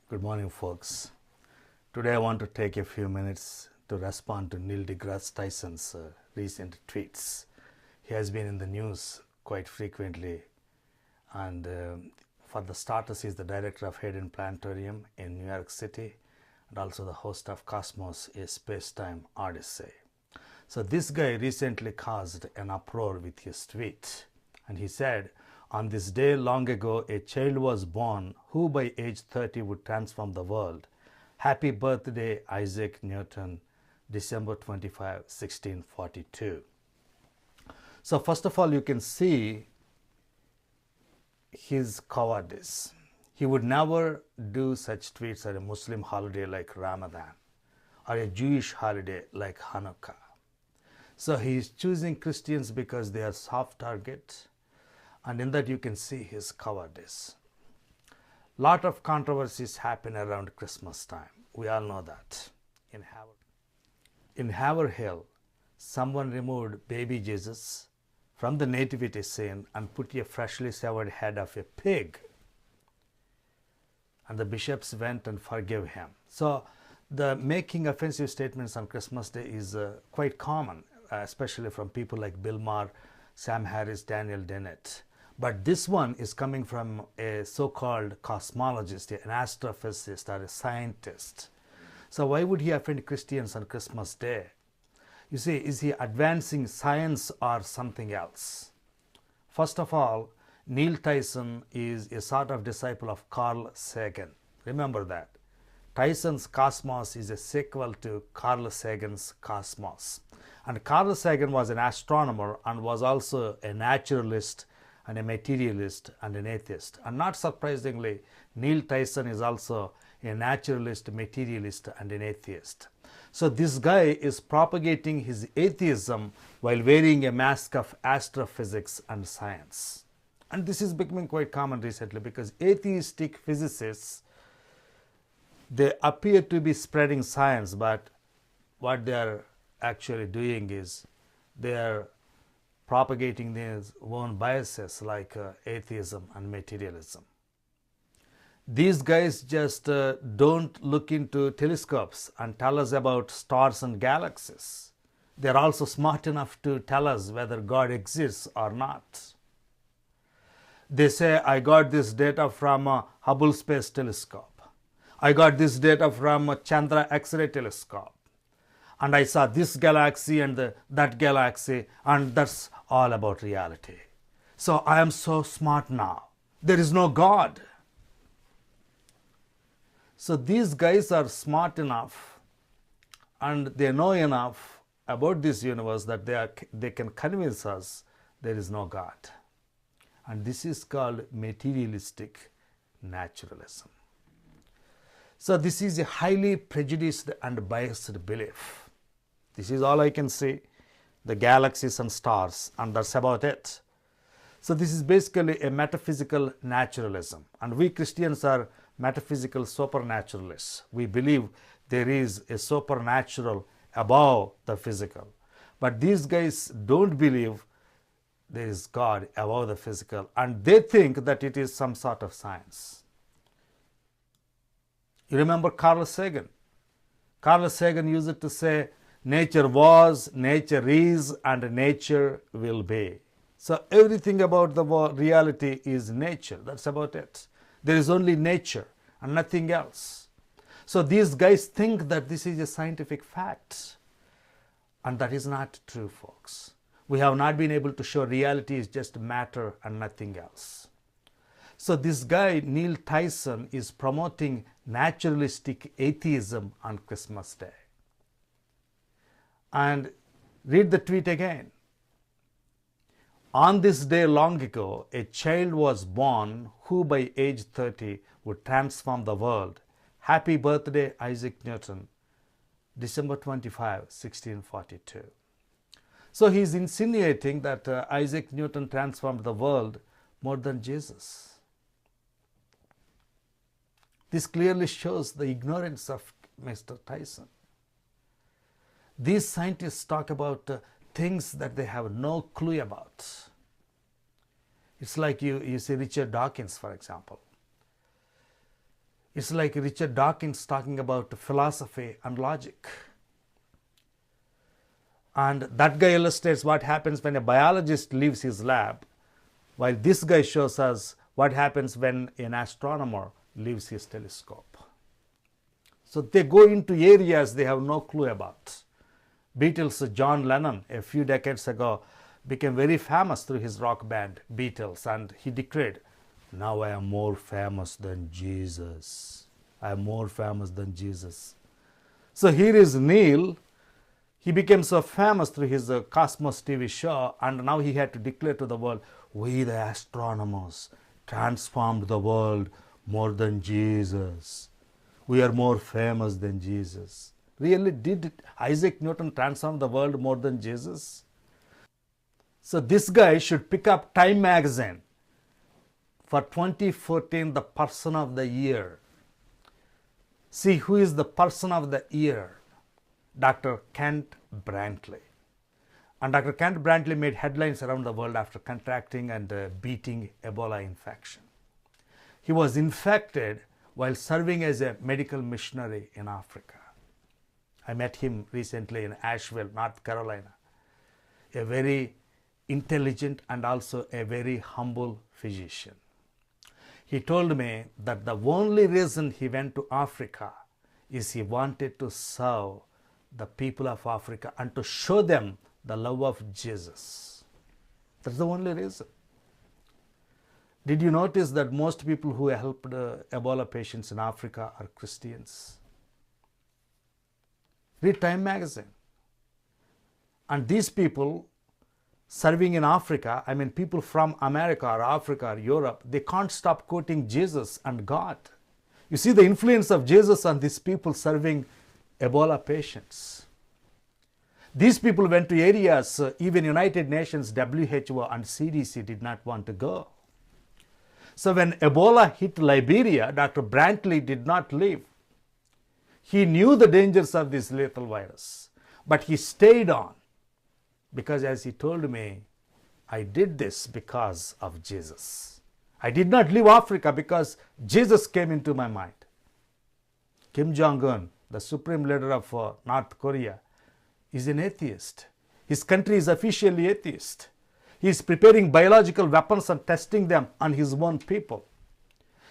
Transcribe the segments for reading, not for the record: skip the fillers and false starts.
Good morning, folks. Today I want to take a few minutes to respond to Neil deGrasse Tyson's recent tweets. He has been in the news quite frequently, and for the starters, he is the director of Hayden Planetarium in New York City and also the host of Cosmos, a Space-Time Odyssey. So this guy recently caused an uproar with his tweet, and he said, "On this day long ago, a child was born who by age 30 would transform the world. Happy birthday, Isaac Newton, December 25, 1642. So first of all, you can see his cowardice. He would never do such tweets at a Muslim holiday like Ramadan or a Jewish holiday like Hanukkah. So he is choosing Christians because they are soft target, and in that you can see his cowardice. Lot of controversies happen around Christmas time. We all know that. In Haverhill, someone removed baby Jesus from the nativity scene and put a freshly severed head of a pig. And the bishops went and forgave him. So the making offensive statements on Christmas Day is quite common, especially from people like Bill Maher, Sam Harris, Daniel Dennett. But this one is coming from a so-called cosmologist, an astrophysicist or a scientist. So why would he offend Christians on Christmas Day? You see, is he advancing science or something else? First of all, Neil Tyson is a sort of disciple of Carl Sagan. Remember that. Tyson's Cosmos is a sequel to Carl Sagan's Cosmos. And Carl Sagan was an astronomer and was also a naturalist and a materialist and an atheist. And not surprisingly, Neil Tyson is also a naturalist, materialist and an atheist. So this guy is propagating his atheism while wearing a mask of astrophysics and science. And this is becoming quite common recently because atheistic physicists, they appear to be spreading science, but what they are actually doing is they are propagating their own biases like atheism and materialism. These guys just don't look into telescopes and tell us about stars and galaxies. They're also smart enough to tell us whether God exists or not. They say, I got this data from a Hubble Space Telescope. I got this data from a Chandra X-ray telescope. And I saw this galaxy and that galaxy, and that's all about reality. So I am so smart now. There is no God. So these guys are smart enough and they know enough about this universe that they can convince us there is no God. And this is called materialistic naturalism. So this is a highly prejudiced and biased belief. This is all I can say, the galaxies and stars, and that's about it. So this is basically a metaphysical naturalism, and we Christians are metaphysical supernaturalists. We believe there is a supernatural above the physical. But these guys don't believe there is God above the physical, and they think that it is some sort of science. You remember Carl Sagan? Carl Sagan used to say, nature was, nature is, and nature will be. So everything about the reality is nature. That's about it. There is only nature and nothing else. So these guys think that this is a scientific fact. And that is not true, folks. We have not been able to show reality is just matter and nothing else. So this guy, Neil Tyson, is promoting naturalistic atheism on Christmas Day. And read the tweet again. On this day long ago, a child was born who by age 30 would transform the world. Happy birthday, Isaac Newton, December 25, 1642. So he is insinuating that Isaac Newton transformed the world more than Jesus. This clearly shows the ignorance of Mr. Tyson. These scientists talk about things that they have no clue about. It's like you see Richard Dawkins, for example. It's like Richard Dawkins talking about philosophy and logic. And that guy illustrates what happens when a biologist leaves his lab, while this guy shows us what happens when an astronomer leaves his telescope. So they go into areas they have no clue about. Beatles' John Lennon, a few decades ago, became very famous through his rock band, Beatles, and he declared, "Now I am more famous than Jesus. I am more famous than Jesus." So here is Neil. He became so famous through his Cosmos TV show, and now he had to declare to the world, "We, the astronomers, transformed the world more than Jesus. We are more famous than Jesus." Really, did Isaac Newton transform the world more than Jesus? So this guy should pick up Time magazine for 2014, the person of the year. See who is the person of the year? Dr. Kent Brantley. And Dr. Kent Brantley made headlines around the world after contracting and beating Ebola infection. He was infected while serving as a medical missionary in Africa. I met him recently in Asheville, North Carolina. A very intelligent and also a very humble physician. He told me that the only reason he went to Africa is he wanted to serve the people of Africa and to show them the love of Jesus. That's the only reason. Did you notice that most people who helped Ebola patients in Africa are Christians? Read Time magazine. And these people serving in Africa, I mean people from America or Africa or Europe, they can't stop quoting Jesus and God. You see the influence of Jesus on these people serving Ebola patients. These people went to areas even United Nations, WHO and CDC did not want to go. So when Ebola hit Liberia, Dr. Brantley did not leave. He knew the dangers of this lethal virus, but he stayed on because, as he told me, I did this because of Jesus. I did not leave Africa because Jesus came into my mind. Kim Jong-un, the supreme leader of North Korea, is an atheist. His country is officially atheist. He is preparing biological weapons and testing them on his own people.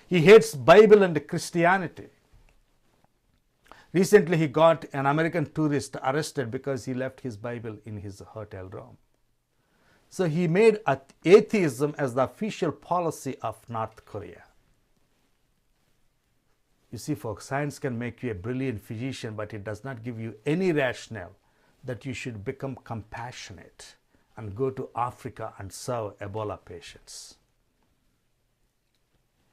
He hates Bible and Christianity. Recently, he got an American tourist arrested because he left his Bible in his hotel room. So he made atheism as the official policy of North Korea. You see, folks, science can make you a brilliant physician, but it does not give you any rationale that you should become compassionate and go to Africa and serve Ebola patients.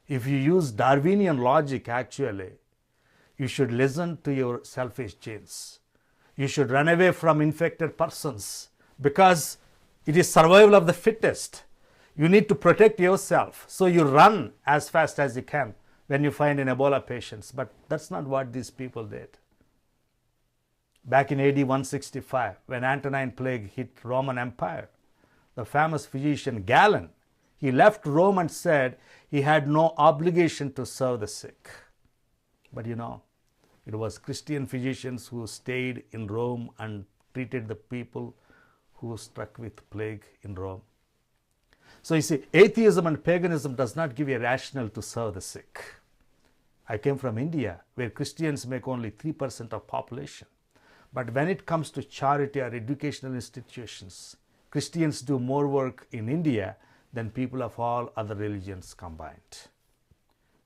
If you use Darwinian logic, actually, you should listen to your selfish genes. You should run away from infected persons because it is survival of the fittest. You need to protect yourself. So you run as fast as you can when you find an Ebola patient. But that's not what these people did. Back in AD 165, when Antonine plague hit Roman Empire, the famous physician Galen, he left Rome and said he had no obligation to serve the sick. But you know, it was Christian physicians who stayed in Rome and treated the people who were struck with plague in Rome. So you see, atheism and paganism does not give you a rationale to serve the sick. I came from India, where Christians make only 3% of population. But when it comes to charity or educational institutions, Christians do more work in India than people of all other religions combined.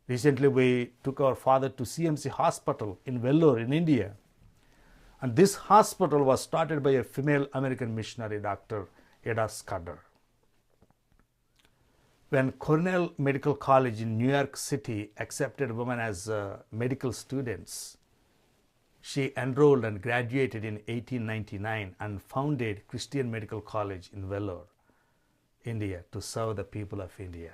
Recently, we took our father to CMC Hospital in Vellore in India. And this hospital was started by a female American missionary, Dr. Ada Scudder. When Cornell Medical College in New York City accepted women as medical students, she enrolled and graduated in 1899 and founded Christian Medical College in Vellore, India, to serve the people of India.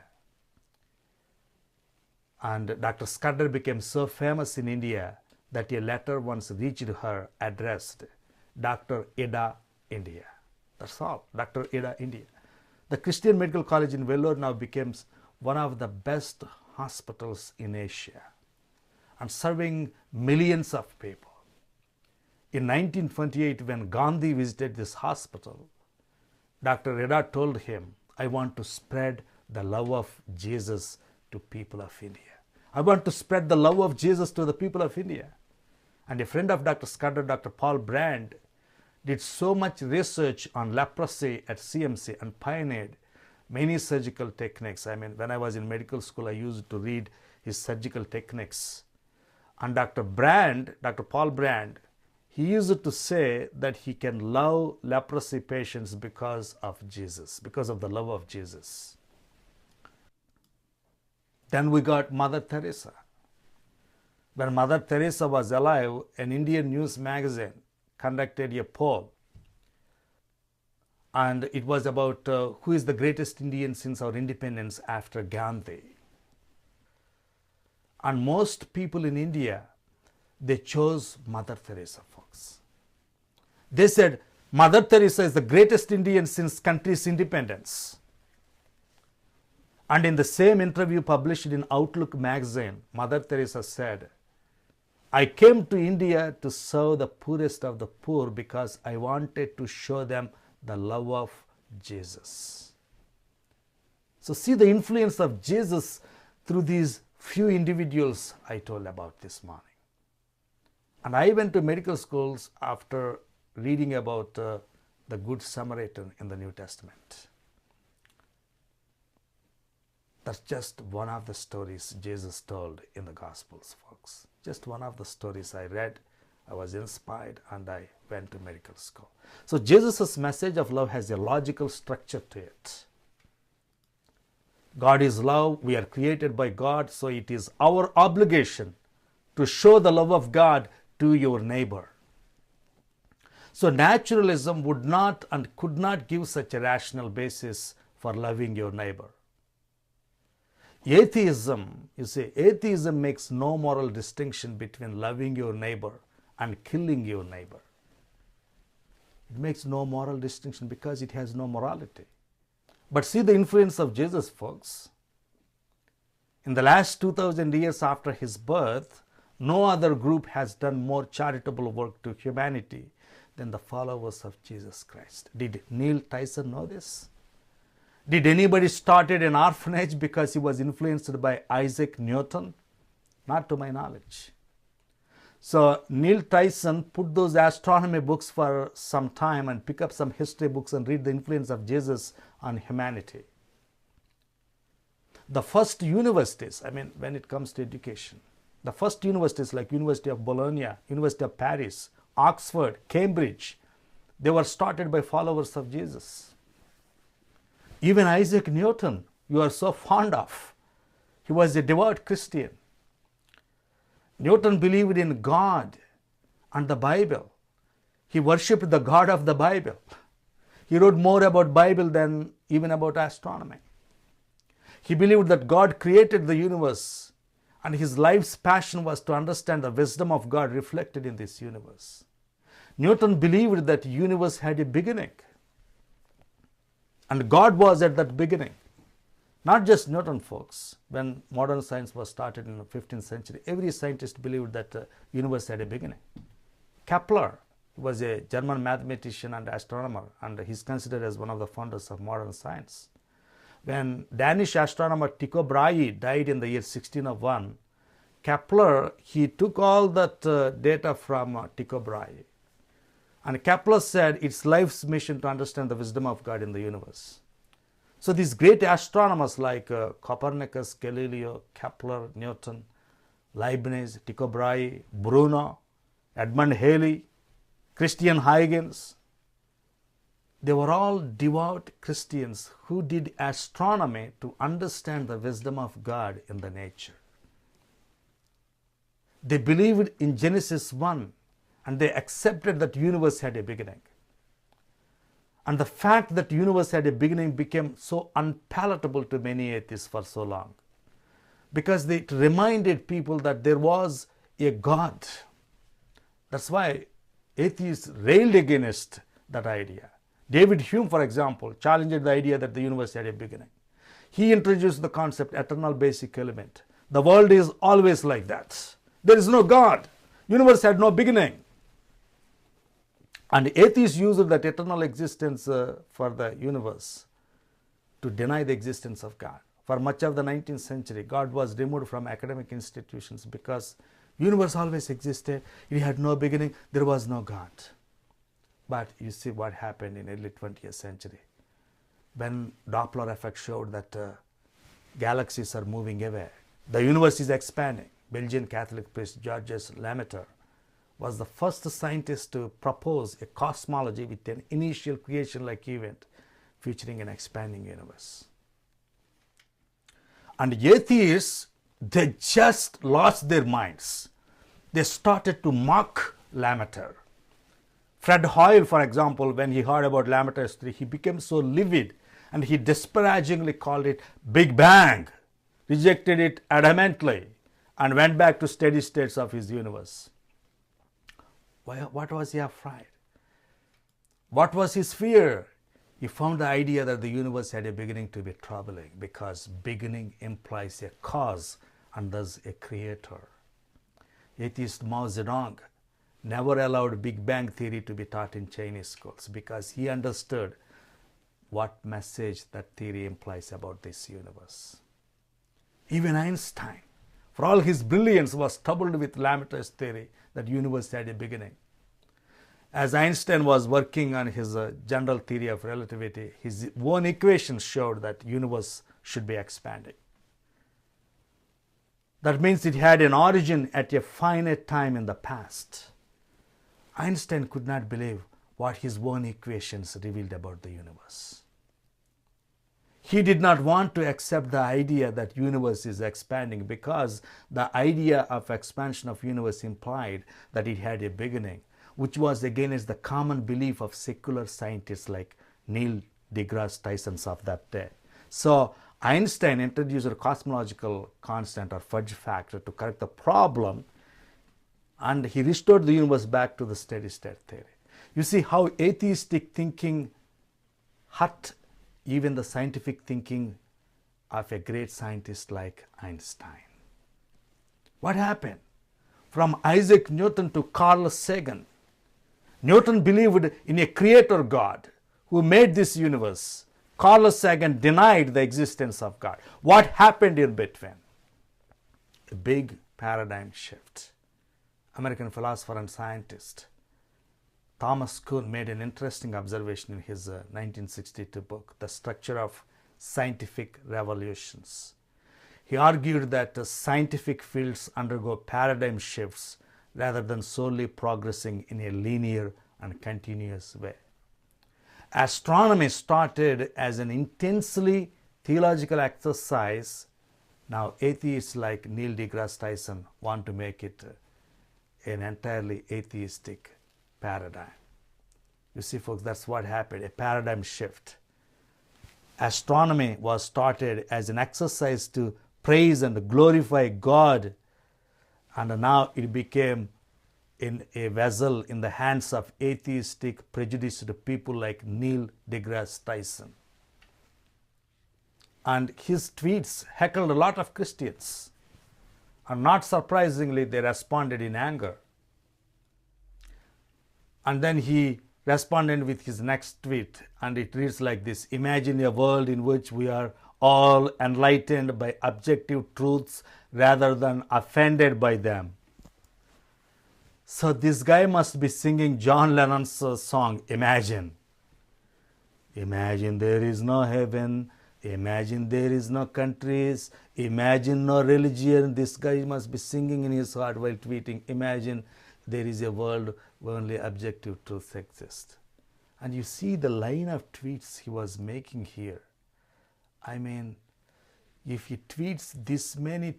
And Dr. Scudder became so famous in India that a letter once reached her addressed Dr. Ada, India. That's all, Dr. Ada, India. The Christian Medical College in Vellore now becomes one of the best hospitals in Asia. and serving millions of people. In 1928, when Gandhi visited this hospital, Dr. Reddy told him, I want to spread the love of Jesus to people of India. I want to spread the love of Jesus to the people of India. And a friend of Dr. Scudder, Dr. Paul Brand, did so much research on leprosy at CMC and pioneered many surgical techniques. I mean, when I was in medical school, I used to read his surgical techniques. And Dr. Paul Brand, he used to say that he can love leprosy patients because of Jesus, because of the love of Jesus. Then we got Mother Teresa. When Mother Teresa was alive, an Indian news magazine conducted a poll, and it was about who is the greatest Indian since our independence after Gandhi. And most people in India, they chose Mother Teresa, folks. They said, Mother Teresa is the greatest Indian since country's independence. And in the same interview published in Outlook magazine, Mother Teresa said, I came to India to serve the poorest of the poor because I wanted to show them the love of Jesus. So see the influence of Jesus through these few individuals I told about this morning. And I went to medical schools after reading about the Good Samaritan in the New Testament. That's just one of the stories Jesus told in the Gospels, folks. Just one of the stories I read. I was inspired and I went to medical school. So Jesus' message of love has a logical structure to it. God is love. We are created by God, so it is our obligation to show the love of God to your neighbor. So naturalism would not and could not give such a rational basis for loving your neighbor. Atheism, you see, atheism makes no moral distinction between loving your neighbor and killing your neighbor. It makes no moral distinction because it has no morality. But see the influence of Jesus, folks. In the last 2000 years after his birth, no other group has done more charitable work to humanity than the followers of Jesus Christ. Did Neil Tyson know this? Did anybody started an orphanage because he was influenced by Isaac Newton? Not to my knowledge. So Neil Tyson put those astronomy books for some time and pick up some history books and read the influence of Jesus on humanity. The first universities, I mean, when it comes to education, the first universities like University of Bologna, University of Paris, Oxford, Cambridge, they were started by followers of Jesus. Even Isaac Newton, you are so fond of, he was a devout Christian. Newton believed in God and the Bible. He worshipped the God of the Bible. He wrote more about Bible than even about astronomy. He believed that God created the universe, and his life's passion was to understand the wisdom of God reflected in this universe. Newton believed that the universe had a beginning, and God was at that beginning. Not just Newton, folks. When modern science was started in the 15th century, every scientist believed that the universe had a beginning. Kepler was a German mathematician and astronomer, and he's considered as one of the founders of modern science. When Danish astronomer Tycho Brahe died in the year 1601, Kepler, he took all that data from Tycho Brahe. And Kepler said it's life's mission to understand the wisdom of God in the universe. So these great astronomers like Copernicus, Galileo, Kepler, Newton, Leibniz, Tycho Brahe, Bruno, Edmund Halley, Christian Huygens, they were all devout Christians who did astronomy to understand the wisdom of God in the nature. They believed in Genesis 1 and they accepted that universe had a beginning. And the fact that universe had a beginning became so unpalatable to many atheists for so long, because it reminded people that there was a God. That's why atheists railed against that idea. David Hume, for example, challenged the idea that the universe had a beginning. He introduced the concept eternal basic element. The world is always like that. There is no God. Universe had no beginning. And atheists used that eternal existence for the universe to deny the existence of God. For much of the 19th century, God was removed from academic institutions because universe always existed. It had no beginning. There was no God. But you see what happened in early 20th century. When Doppler effect showed that galaxies are moving away, the universe is expanding. Belgian Catholic priest Georges Lemaître was the first scientist to propose a cosmology with an initial creation-like event featuring an expanding universe. And atheists, they just lost their minds. They started to mock Lemaître. Fred Hoyle, for example, when he heard about Lemaître's theory, he became so livid and he disparagingly called it Big Bang, rejected it adamantly, and went back to steady states of his universe. What was he afraid? What was his fear? He found the idea that the universe had a beginning to be troubling because beginning implies a cause and thus a creator. Atheist Mao Zedong never allowed Big Bang theory to be taught in Chinese schools because he understood what message that theory implies about this universe. Even Einstein, for all his brilliance, was troubled with Lemaître's theory that universe had a beginning. As Einstein was working on his general theory of relativity, his own equations showed that universe should be expanding. That means it had an origin at a finite time in the past. Einstein could not believe what his own equations revealed about the universe. He did not want to accept the idea that universe is expanding because the idea of expansion of universe implied that it had a beginning, which was against the common belief of secular scientists like Neil deGrasse Tyson of that day. So Einstein introduced a cosmological constant or fudge factor to correct the problem, and he restored the universe back to the steady state theory. You see how atheistic thinking hurt even the scientific thinking of a great scientist like Einstein. What happened? From Isaac Newton to Carl Sagan, Newton believed in a creator God who made this universe. Carl Sagan denied the existence of God. What happened in between? A big paradigm shift. American philosopher and scientist Thomas Kuhn made an interesting observation in his 1962 book, The Structure of Scientific Revolutions. He argued that scientific fields undergo paradigm shifts rather than solely progressing in a linear and continuous way. Astronomy started as an intensely theological exercise. Now atheists like Neil deGrasse Tyson want to make it an entirely atheistic paradigm. You see, folks, that's what happened, a paradigm shift. Astronomy was started as an exercise to praise and glorify God, and now it became in a vessel in the hands of atheistic, prejudiced people like Neil deGrasse Tyson. And his tweets heckled a lot of Christians, and not surprisingly, they responded in anger. And then he responded with his next tweet, and it reads like this: imagine a world in which we are all enlightened by objective truths rather than offended by them. So this guy must be singing John Lennon's song, Imagine. Imagine there is no heaven. Imagine there is no countries. Imagine no religion. This guy must be singing in his heart while tweeting, imagine there is a world where only objective truths exist. And you see the line of tweets he was making here. I mean, if he tweets this many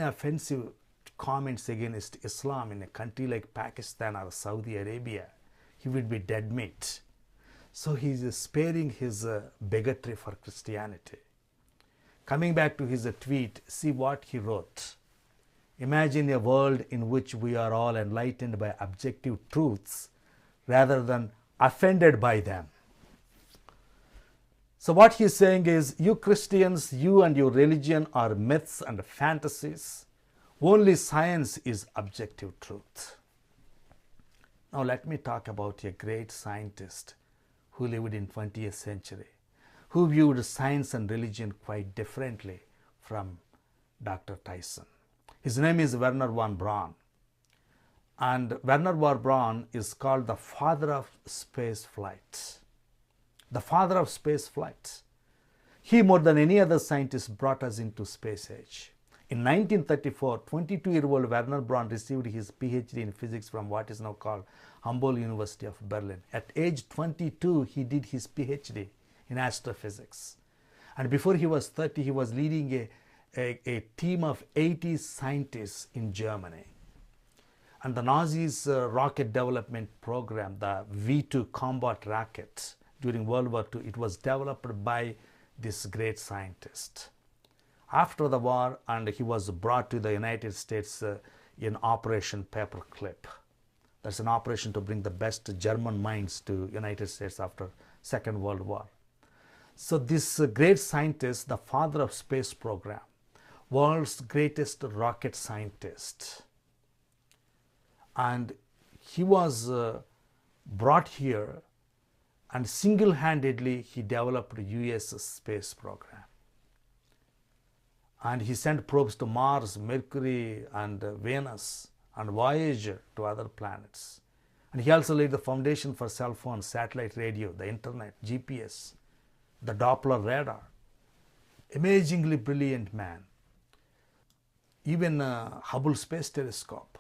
offensive comments against Islam in a country like Pakistan or Saudi Arabia, he would be dead meat. So he is sparing his bigotry for Christianity. Coming back to his tweet, see what he wrote. Imagine a world in which we are all enlightened by objective truths rather than offended by them. So what he's saying is, you Christians, you and your religion are myths and fantasies. Only science is objective truth. Now let me talk about a great scientist who lived in 20th century, who viewed science and religion quite differently from Dr. Tyson. His name is Werner von Braun. And Werner von Braun is called the father of space flight. The father of space flight. He, more than any other scientist, brought us into space age. In 1934, 22-year-old Werner Braun received his PhD in physics from what is now called Humboldt University of Berlin. At age 22, he did his PhD in astrophysics. And before he was 30, he was leading a team of 80 scientists in Germany. And the Nazis' rocket development program, the V2 combat rocket during World War II, it was developed by this great scientist. After the war, and he was brought to the United States in Operation Paperclip. That's an operation to bring the best German minds to United States after Second World War. So this great scientist, the father of space program, world's greatest rocket scientist, and he was brought here, and single-handedly he developed the US space program. And he sent probes to Mars, Mercury, and Venus, and Voyager to other planets. And he also laid the foundation for cell phones, satellite radio, the internet, GPS, the Doppler radar. Amazingly brilliant man. Even Hubble Space Telescope,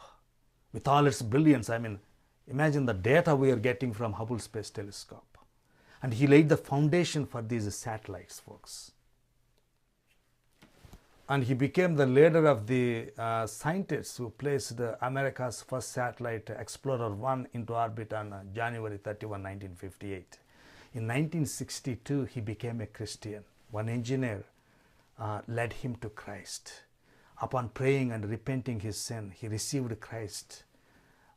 with all its brilliance, I mean, imagine the data we are getting from Hubble Space Telescope. And he laid the foundation for these satellites, folks. And he became the leader of the scientists who placed America's first satellite, Explorer 1, into orbit on January 31, 1958. In 1962, he became a Christian. One engineer led him to Christ. Upon praying and repenting his sin, he received Christ.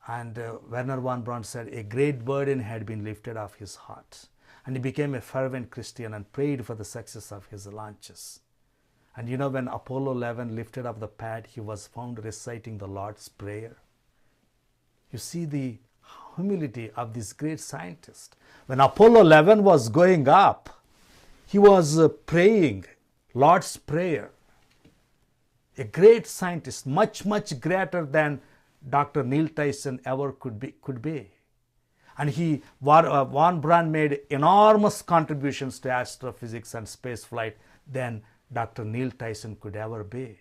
And Werner von Braun said a great burden had been lifted off his heart. And he became a fervent Christian and prayed for the success of his launches. And you know, when Apollo 11 lifted up the pad, he was found reciting the Lord's Prayer. You see the humility of this great scientist. When Apollo 11 was going up, he was praying Lord's Prayer. A great scientist, much, much greater than Dr. Neil Tyson ever could be. And von Braun made enormous contributions to astrophysics and spaceflight than Dr. Neil Tyson could ever be.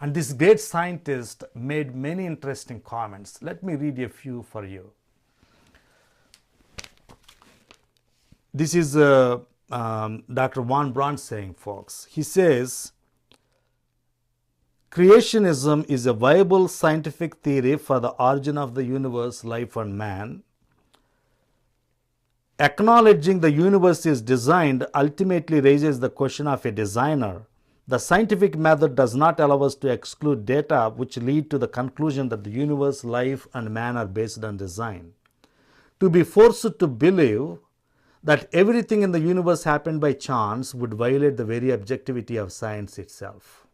And this great scientist made many interesting comments. Let me read a few for you. This is Dr. von Braun saying, folks. He says, creationism is a viable scientific theory for the origin of the universe, life, and man. Acknowledging the universe is designed ultimately raises the question of a designer. The scientific method does not allow us to exclude data which lead to the conclusion that the universe, life, and man are based on design. To be forced to believe that everything in the universe happened by chance would violate the very objectivity of science itself.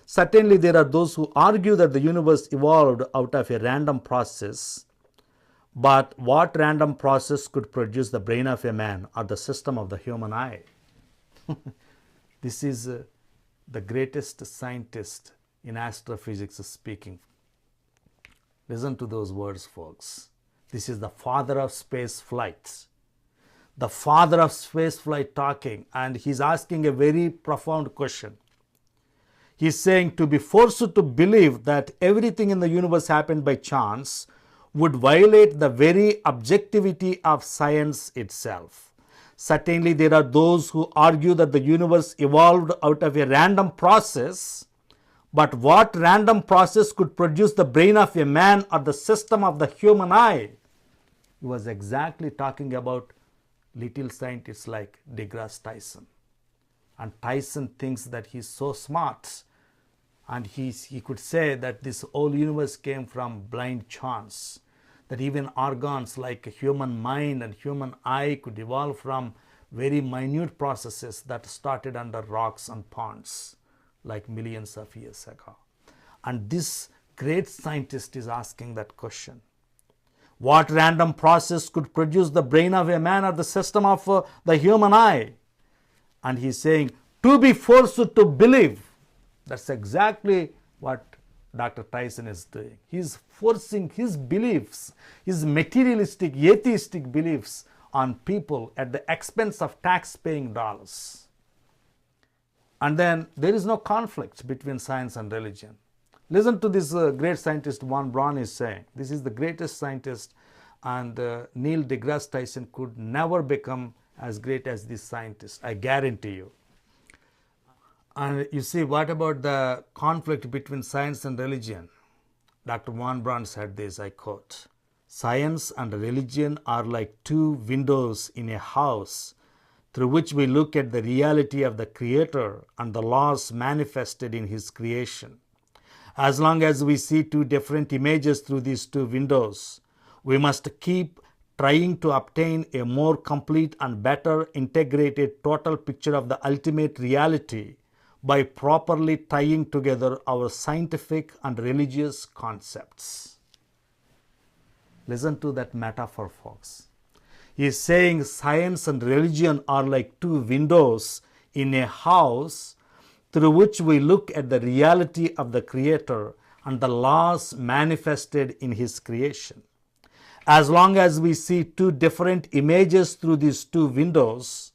Certainly, there are those who argue that the universe evolved out of a random process. But what random process could produce the brain of a man or the system of the human eye? This is the greatest scientist in astrophysics speaking. Listen to those words, folks. This is the father of space flight. The father of space flight talking, and he's asking a very profound question. He's saying to be forced to believe that everything in the universe happened by chance would violate the very objectivity of science itself. Certainly, there are those who argue that the universe evolved out of a random process, but what random process could produce the brain of a man or the system of the human eye? He was exactly talking about little scientists like deGrasse Tyson. And Tyson thinks that he's so smart, and he could say that this whole universe came from blind chance, that even organs like a human mind and human eye could evolve from very minute processes that started under rocks and ponds like millions of years ago. And this great scientist is asking that question. What random process could produce the brain of a man or the system of the human eye? And he's saying, to be forced to believe. That's exactly what Dr. Tyson is doing. He's forcing his beliefs, his materialistic, atheistic beliefs on people at the expense of tax-paying dollars. And then there is no conflict between science and religion. Listen to this great scientist von Braun is saying. This is the greatest scientist, and Neil deGrasse Tyson could never become as great as this scientist, I guarantee you. And you see, what about the conflict between science and religion? Dr. von Braun said this, I quote, "Science and religion are like two windows in a house through which we look at the reality of the Creator and the laws manifested in His creation. As long as we see two different images through these two windows, we must keep trying to obtain a more complete and better integrated total picture of the ultimate reality by properly tying together our scientific and religious concepts." Listen to that metaphor, folks. He is saying science and religion are like two windows in a house through which we look at the reality of the Creator and the laws manifested in His creation. As long as we see two different images through these two windows,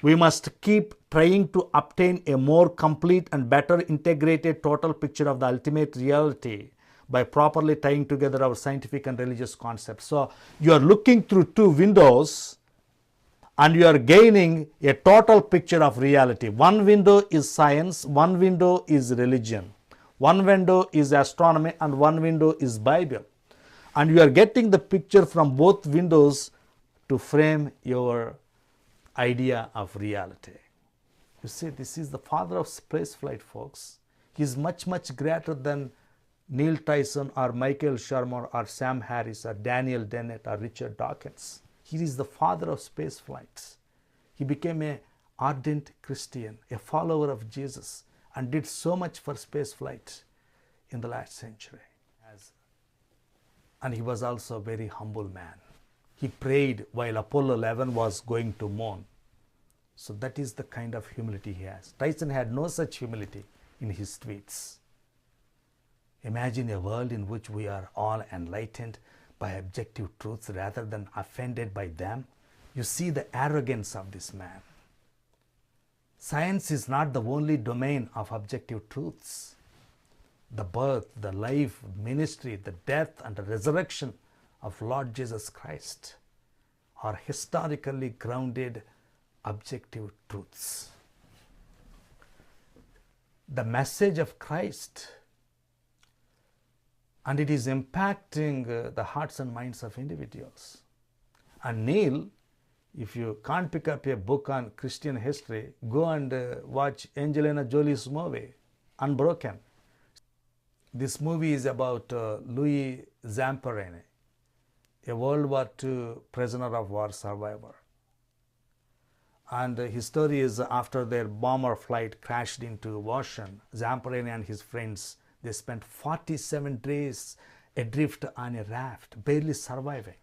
we must keep trying to obtain a more complete and better integrated total picture of the ultimate reality by properly tying together our scientific and religious concepts. So you are looking through two windows and you are gaining a total picture of reality. One window is science, one window is religion, one window is astronomy, and one window is Bible. And you are getting the picture from both windows to frame your idea of reality. You see, this is the father of spaceflight, folks. He is much, much greater than Neil Tyson or Michael Shermer or Sam Harris or Daniel Dennett or Richard Dawkins. He is the father of spaceflights. He became an ardent Christian, a follower of Jesus, and did so much for spaceflight in the last century. And he was also a very humble man. He prayed while Apollo 11 was going to moon. So that is the kind of humility he has. Tyson had no such humility in his tweets. Imagine a world in which we are all enlightened by objective truths rather than offended by them. You see the arrogance of this man. Science is not the only domain of objective truths. The birth, the life, ministry, the death, and the resurrection of Lord Jesus Christ are historically grounded objective truths. The message of Christ, and it is impacting the hearts and minds of individuals. And Neil, if you can't pick up a book on Christian history, go and watch Angelina Jolie's movie, Unbroken. This movie is about Louis Zamperini, a World War II prisoner of war survivor. And his story is after their bomber flight crashed into ocean, Zamperini and his friends, they spent 47 days adrift on a raft, barely surviving.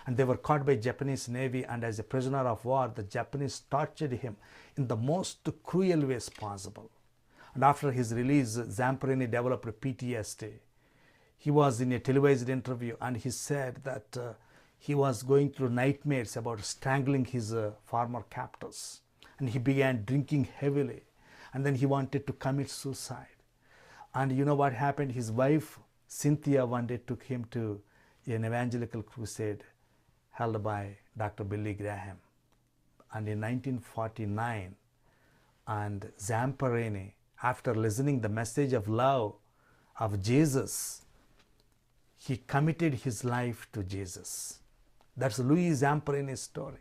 And they were caught by Japanese Navy, and as a prisoner of war, the Japanese tortured him in the most cruel ways possible. And after his release, Zamperini developed PTSD. He was in a televised interview and he said that he was going through nightmares about strangling his former captors. And he began drinking heavily. And then he wanted to commit suicide. And you know what happened? His wife, Cynthia, one day took him to an evangelical crusade held by Dr. Billy Graham. And in 1949, and Zamperini, after listening the message of love of Jesus, he committed his life to Jesus. That's Louis Zamperini's story.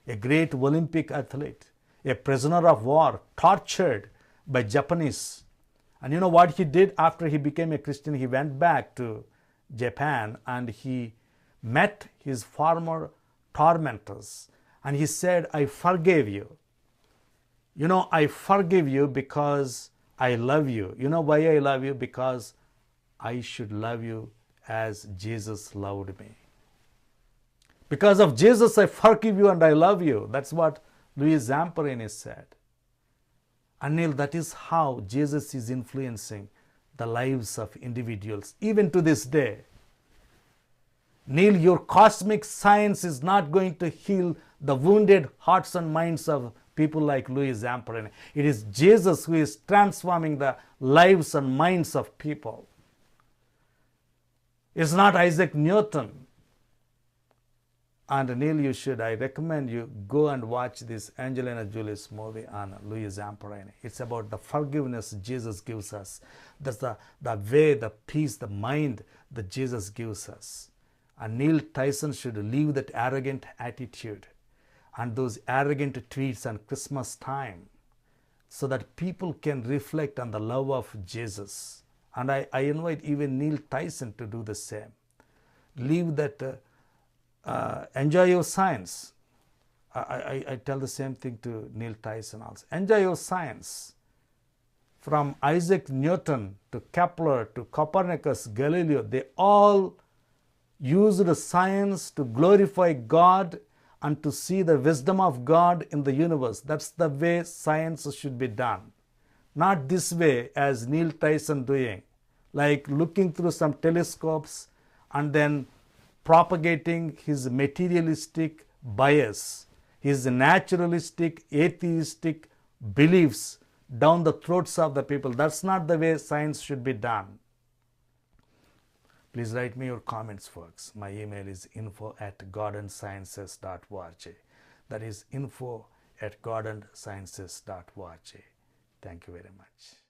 A great Olympic athlete, a prisoner of war, tortured by Japanese. And you know what he did after he became a Christian? He went back to Japan and he met his former tormentors. And he said, I forgave you. You know, I forgive you because I love you. You know why I love you? Because I should love you as Jesus loved me. Because of Jesus, I forgive you and I love you. That's what Louis Zamperini said. And Neil, that is how Jesus is influencing the lives of individuals, even to this day. Neil, your cosmic science is not going to heal the wounded hearts and minds of people like Louis Zamperini. It is Jesus who is transforming the lives and minds of people. It's not Isaac Newton. And Neil, I recommend you go and watch this Angelina Jolie's movie on Louis Zamperini. It's about the forgiveness Jesus gives us. That's the way, the peace, the mind that Jesus gives us. And Neil Tyson should leave that arrogant attitude and those arrogant tweets on Christmas time so that people can reflect on the love of Jesus. And I invite even Neil Tyson to do the same. Leave that, enjoy your science. I tell the same thing to Neil Tyson also. Enjoy your science. From Isaac Newton to Kepler to Copernicus, Galileo, they all used science to glorify God and to see the wisdom of God in the universe. That's the way science should be done. Not this way as Neil Tyson doing, like looking through some telescopes and then propagating his materialistic bias, his naturalistic, atheistic beliefs down the throats of the people. That's not the way science should be done. Please write me your comments, folks. My email is info@godandsciences.org. That is info@godandsciences.org. Thank you very much.